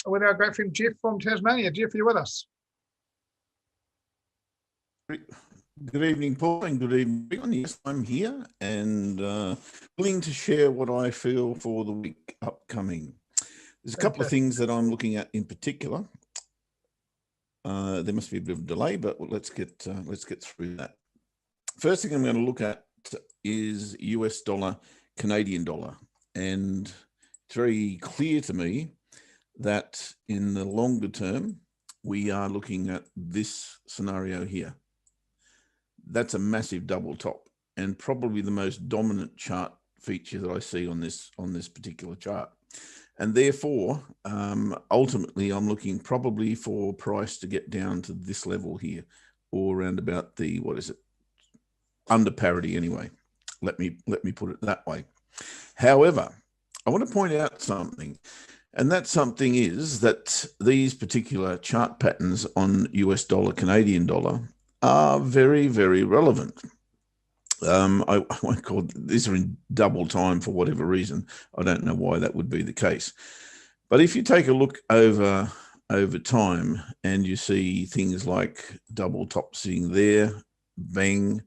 with our great friend Geoff from Tasmania. Geoff, are you with us? Good evening, Paul, and good evening, everyone. Yes, I'm here and willing to share what I feel for the week upcoming. There's a couple of things that I'm looking at in particular. There must be a bit of a delay, but let's get through that. First thing I'm going to look at is US dollar, Canadian dollar, and it's very clear to me that in the longer term, we are looking at this scenario here. That's a massive double top and probably the most dominant chart feature that I see on this particular chart. And therefore, ultimately, I'm looking probably for price to get down to this level here, or around about the, what is it, under parity anyway. Let me put it that way. However, I want to point out something, and that something is that these particular chart patterns on US dollar, Canadian dollar are very, very relevant. I won't call these are in double time for whatever reason. I don't know why that would be the case. But if you take a look over time and you see things like double top sitting there, bang,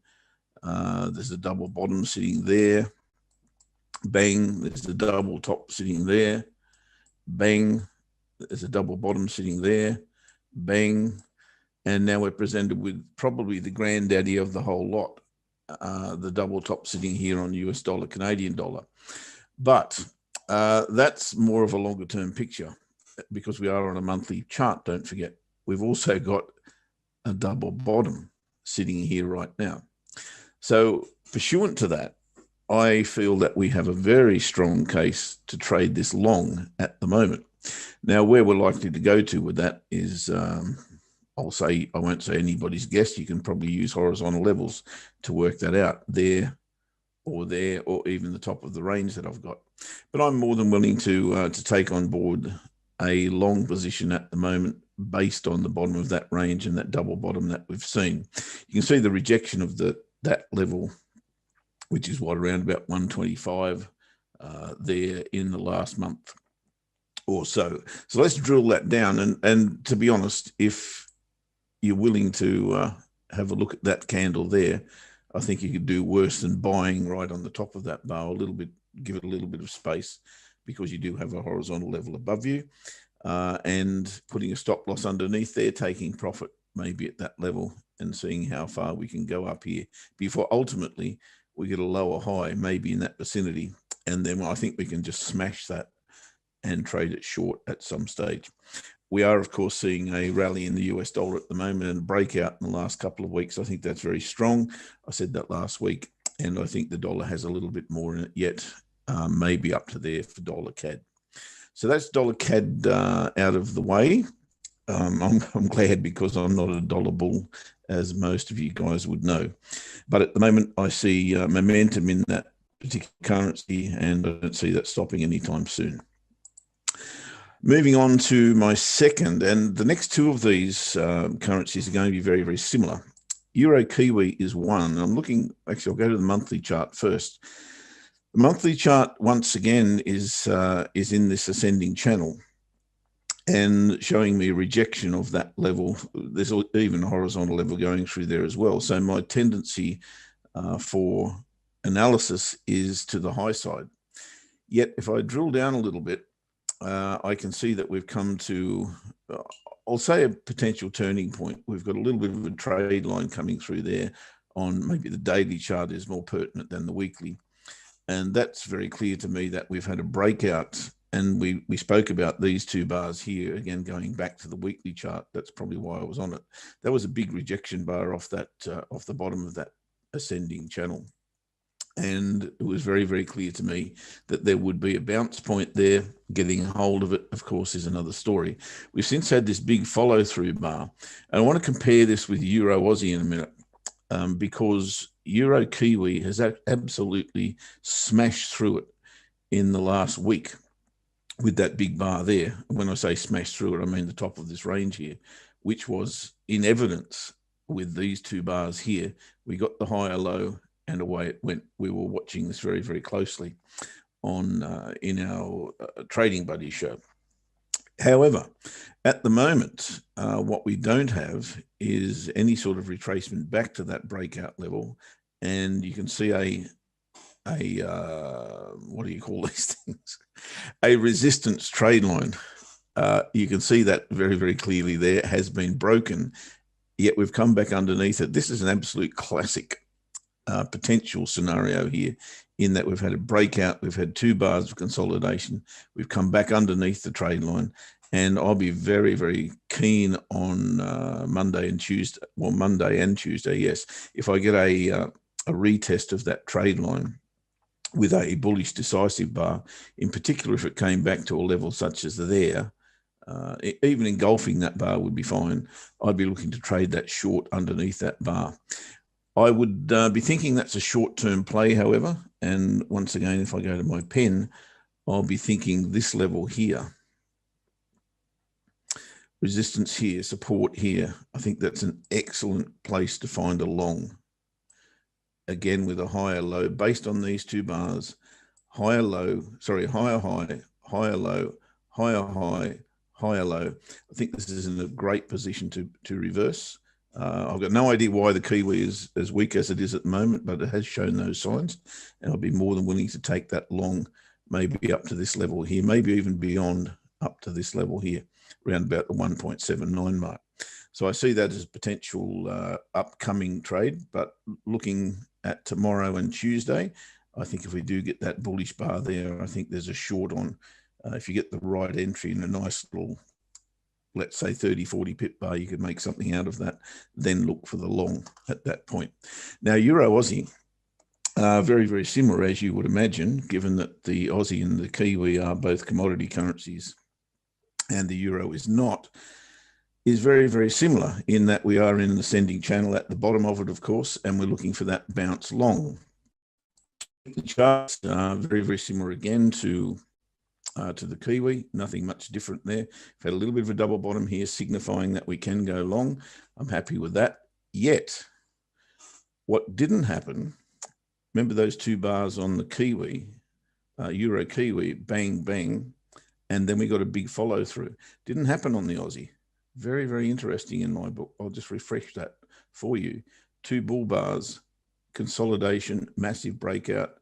there's a double bottom sitting there, bang, there's a double top sitting there, bang, there's a double bottom sitting there, bang, and now we're presented with probably the granddaddy of the whole lot, the double top sitting here on US dollar, Canadian dollar. But that's more of a longer term picture because we are on a monthly chart, don't forget. We've also got a double bottom sitting here right now. So pursuant to that, I feel that we have a very strong case to trade this long at the moment. Now, where we're likely to go to with that is, I won't say anybody's guess. You can probably use horizontal levels to work that out there, or even the top of the range that I've got. But I'm more than willing to take on board a long position at the moment based on the bottom of that range and that double bottom that we've seen. You can see the rejection of that level, which is what, around about 125 there in the last month or so. So let's drill that down. And to be honest, if you're willing to have a look at that candle there, I think you could do worse than buying right on the top of that bar a little bit, give it a little bit of space because you do have a horizontal level above you, and putting a stop loss underneath there, taking profit maybe at that level and seeing how far we can go up here before ultimately we get a lower high, maybe in that vicinity. And then I think we can just smash that and trade it short at some stage. We are, of course, seeing a rally in the US dollar at the moment and a breakout in the last couple of weeks. I think that's very strong. I said that last week, and I think the dollar has a little bit more in it yet, maybe up to there for dollar CAD. So that's dollar CAD out of the way. I'm glad because I'm not a dollar bull, as most of you guys would know. But at the moment, I see momentum in that particular currency, and I don't see that stopping anytime soon. Moving on to my second, and the next two of these currencies are going to be very, very similar. Euro Kiwi is one. I'm looking, actually, I'll go to the monthly chart first. The monthly chart, once again, is in this ascending channel and showing me a rejection of that level. There's even a horizontal level going through there as well. So my tendency for analysis is to the high side. Yet if I drill down a little bit, I can see that we've come to, I'll say, a potential turning point. We've got a little bit of a trade line coming through there on maybe the daily chart is more pertinent than the weekly. And that's very clear to me that we've had a breakout. And we spoke about these two bars here, again, going back to the weekly chart. That's probably why I was on it. That was a big rejection bar off that off the bottom of that ascending channel. And it was very, very clear to me that there would be a bounce point there. Getting a hold of it, of course, is another story. We've since had this big follow-through bar. And I want to compare this with Euro Aussie in a minute, because Euro Kiwi has absolutely smashed through it in the last week with that big bar there. When I say smashed through it, I mean the top of this range here, which was in evidence with these two bars here. We got the higher low, and away it went. We were watching this very, very closely on in our Trading Buddy show. However, at the moment, what we don't have is any sort of retracement back to that breakout level. And you can see a what do you call these things? A resistance trade line. You can see that very, very clearly there has been broken, yet we've come back underneath it. This is an absolute classic potential scenario here, in that we've had a breakout, we've had 2 bars of consolidation, we've come back underneath the trade line, and I'll be very, very keen on Monday and Tuesday, well, Monday and Tuesday, yes, if I get a retest of that trade line with a bullish decisive bar, in particular if it came back to a level such as there, even engulfing that bar would be fine. I'd be looking to trade that short underneath that bar. I would be thinking that's a short-term play, however, and once again, if I go to my pen, I'll be thinking this level here. Resistance here, support here. I think that's an excellent place to find a long. Again, with a higher low, based on these 2 bars, higher low, sorry, higher high, higher low, higher high, higher low. I think this is in a great position to reverse. I've got no idea why the Kiwi is as weak as it is at the moment, but it has shown those signs, and I'll be more than willing to take that long, maybe up to this level here, maybe even beyond up to this level here, around about the 1.79 mark. So I see that as a potential upcoming trade, but looking at tomorrow and Tuesday, I think if we do get that bullish bar there, I think there's a short on. If you get the right entry in a nice little, let's say 30, 40 pip bar, you could make something out of that, then look for the long at that point. Now, Euro Aussie, very, very similar, as you would imagine, given that the Aussie and the Kiwi are both commodity currencies and the Euro is not, is very, very similar in that we are in an ascending channel at the bottom of it, of course, and we're looking for that bounce long. The charts are very, very similar again to the Kiwi, nothing much different there. We've had a little bit of a double bottom here, signifying that we can go long. I'm happy with that. Yet, what didn't happen, remember those 2 bars on the Kiwi, Euro Kiwi, bang, bang, and then we got a big follow through. Didn't happen on the Aussie. Very, very interesting in my book. I'll just refresh that for you. 2 bull bars, consolidation, massive breakout.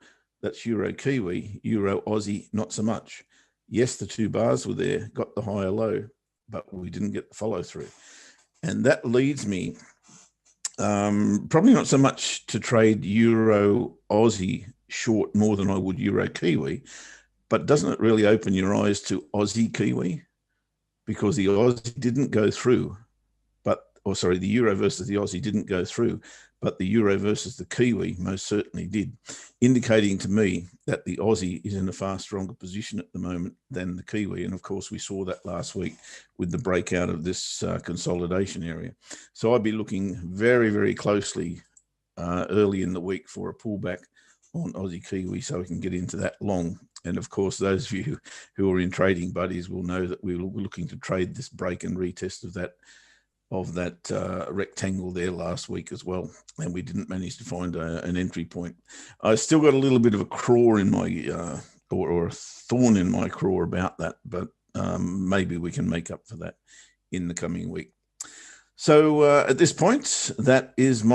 That's Euro Kiwi, Euro Aussie, not so much. Yes, the 2 bars were there, got the higher low, but we didn't get the follow through. And that leads me probably not so much to trade Euro Aussie short more than I would Euro Kiwi, but doesn't it really open your eyes to Aussie Kiwi? Because the Aussie didn't go through, the Euro versus the Aussie didn't go through, but the Euro versus the Kiwi most certainly did, indicating to me that the Aussie is in a far stronger position at the moment than the Kiwi. And of course, we saw that last week with the breakout of this consolidation area. So I'd be looking very, very closely early in the week for a pullback on Aussie Kiwi so we can get into that long. And of course, those of you who are in Trading Buddies will know that we were looking to trade this break and retest of that rectangle there last week as well, and we didn't manage to find an entry point. I still got a little bit of a craw in my or a thorn in my craw about that, but maybe we can make up for that in the coming week. So at this point, that is my